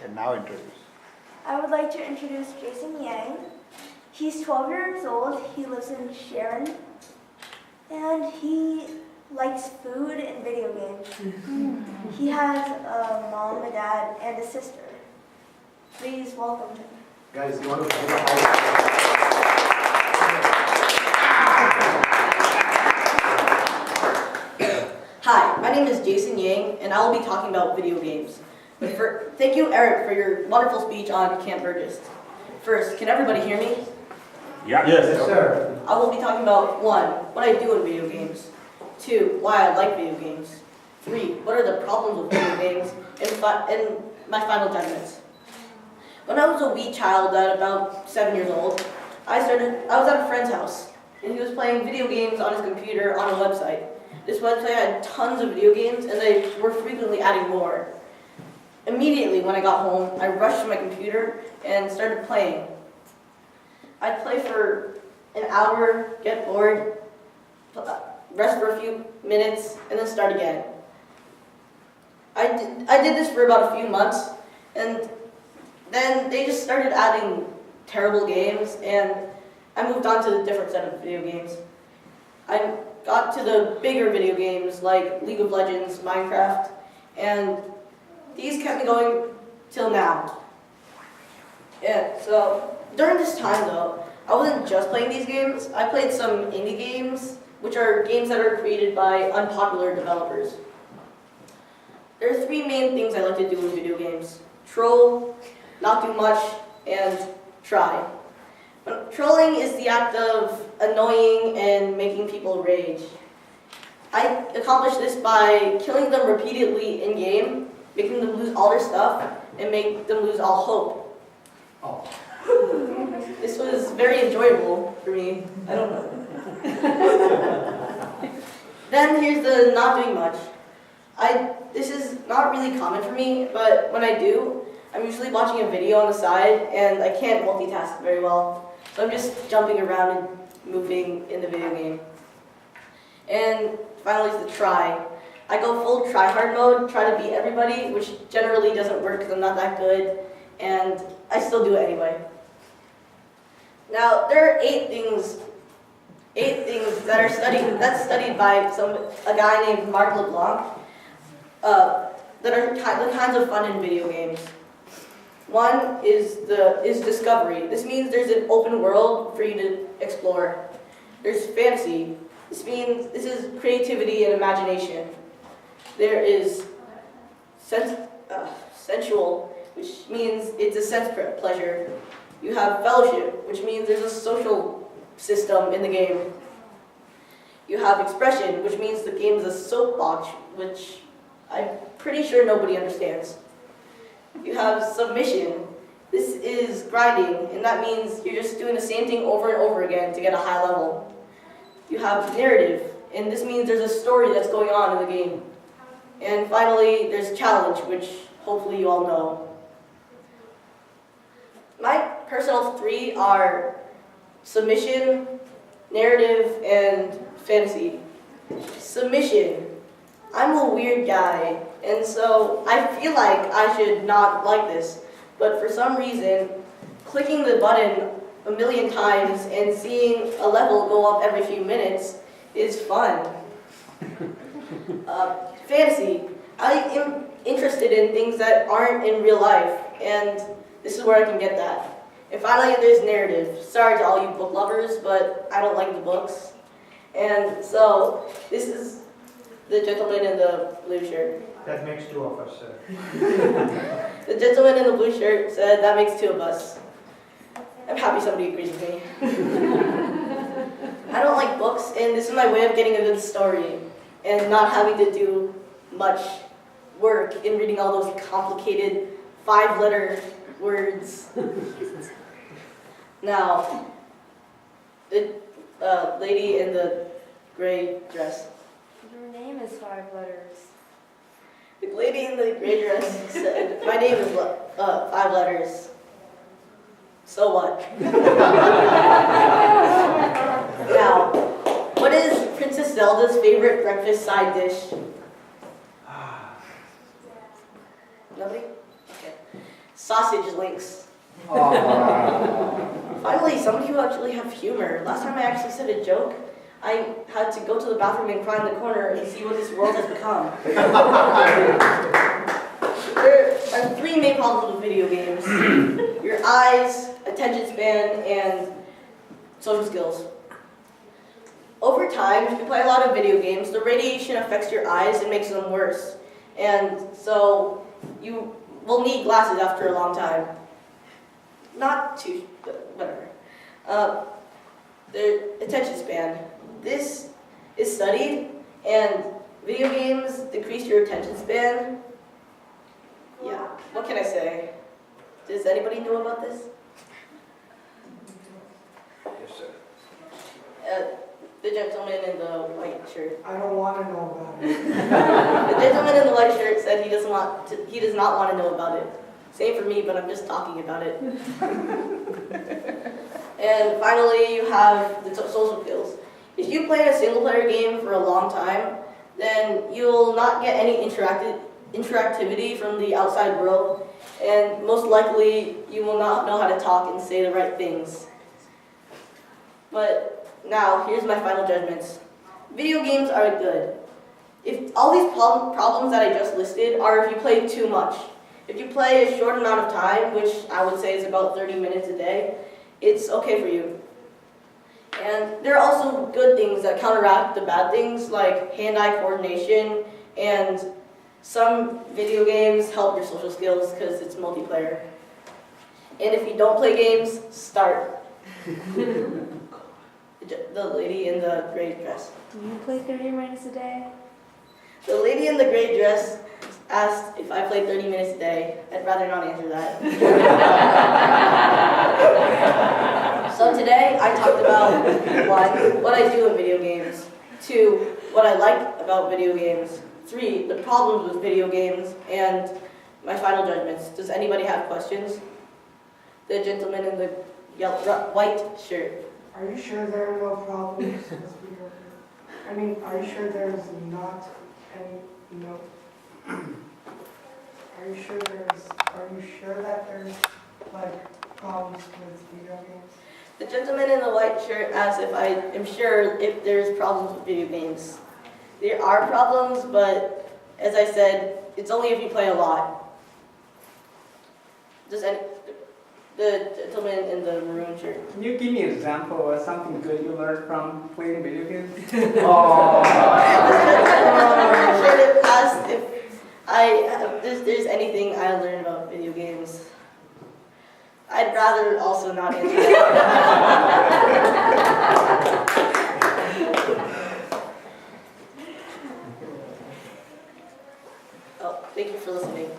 And now introduce. I would like to introduce Jason Yang. He's 12 years old. He lives in Sharon. And he likes food and video games. He has a mom, a dad, and a sister. Please welcome him. Guys, you want to give a high? Hi, my name is Jason Yang, and I will be talking about video games. But thank you, Eric, for your wonderful speech on Camp Burgess. First, can everybody hear me? Yeah. Yes, sir. I will be talking about 1, what I do in video games. 2, why I like video games. 3, what are the problems with video games. And my final 10 minutes. When I was a wee child at about 7 years old, I was at a friend's house, and he was playing video games on his computer on a website. This website had tons of video games, and they were frequently adding more. Immediately when I got home, I rushed to my computer and started playing. I'd play for an hour, get bored, rest for a few minutes, and then start again. I did this for about a few months, and then they just started adding terrible games, and I moved on to a different set of video games. I got to the bigger video games like League of Legends, Minecraft, and these kept me going till now. Yeah, so during this time though, I wasn't just playing these games. I played some indie games, which are games that are created by unpopular developers. There are 3 main things I like to do in video games: troll, not do much, and try. Trolling is the act of annoying and making people rage. I accomplish this by killing them repeatedly in-game, making them lose all their stuff, and make them lose all hope. Oh. This was very enjoyable for me. I don't know. Then here's the not doing much. This is not really common for me, but when I do, I'm usually watching a video on the side, and I can't multitask very well. So I'm just jumping around and moving in the video game. And finally is the try. I go full try-hard mode, try to beat everybody, which generally doesn't work because I'm not that good, and I still do it anyway. Now, there are 8 things that are studied by a guy named Marc LeBlanc, that are the kinds of fun in video games. 1 is discovery. This means there's an open world for you to explore. There's fantasy. This means this is creativity and imagination. There is sensual, which means it's a sense pleasure. You have fellowship, which means there's a social system in the game. You have expression, which means the game is a soapbox, which I'm pretty sure nobody understands. You have submission. This is grinding, and that means you're just doing the same thing over and over again to get a high level. You have narrative, and this means there's a story that's going on in the game. And finally, there's challenge, which hopefully you all know. My personal 3 are submission, narrative, and fantasy. Submission. I'm a weird guy, and so I feel like I should not like this, but for some reason, clicking the button a million times and seeing a level go up every few minutes is fun. Fantasy. I am interested in things that aren't in real life, and this is where I can get that. And finally, there's narrative. Sorry to all you book lovers, but I don't like the books. And so, this is the gentleman in the blue shirt. That makes 2 of us, sir. The gentleman in the blue shirt said that makes 2 of us. I'm happy somebody agrees with me. I don't like books, and this is my way of getting a good story and not having to do much work in reading all those complicated 5-letter words. Now, the lady in the gray dress. Your name is 5 letters. The lady in the gray dress said, my name is 5 letters. So what? Now, what is Princess Zelda's favorite breakfast side dish? Nobody? Okay. sausage links. Oh. Finally, somebody who actually have humor. Last time I actually said a joke, I had to go to the bathroom and cry in the corner and see what this world has become. There are three main problems with video games. Your eyes, attention span, and social skills. Over time, if you play a lot of video games, the radiation affects your eyes and makes them worse. And so you will need glasses after a long time. Not too, but whatever. The attention span. This is studied, and video games decrease your attention span. Yeah, what can I say? Does anybody know about this? Yes, sir. The gentleman in the white shirt. I don't want to know about it. The gentleman in the white shirt said he does not want to know about it. Same for me, but I'm just talking about it. And finally, you have the social skills. If you play a single-player game for a long time, then you'll not get any interactivity from the outside world, and most likely, you will not know how to talk and say the right things. But now, here's my final judgments. Video games are good. If all these problems that I just listed are if you play too much. If you play a short amount of time, which I would say is about 30 minutes a day, it's okay for you. And there are also good things that counteract the bad things, like hand-eye coordination, and some video games help your social skills because it's multiplayer. And if you don't play games, start. The lady in the gray dress. Do you play 30 minutes a day? The lady in the gray dress asked if I played 30 minutes a day. I'd rather not answer that. So today I talked about 1, what I do in video games, 2, what I like about video games, 3, the problems with video games, and my final judgments. Does anybody have questions? The gentleman in the white shirt. Are you sure there are no problems with video games? I mean, are you sure there's not any, no? Are you sure that there's, like, problems with video games? The gentleman in the white shirt asked if I am sure if there's problems with video games. There are problems, but as I said, it's only if you play a lot. The gentleman in the maroon shirt. Can you give me an example of something good you learned from playing video games? Oh. The shirt asked if there's anything I learned about video games. I'd rather also not answer that. Oh, thank you for listening.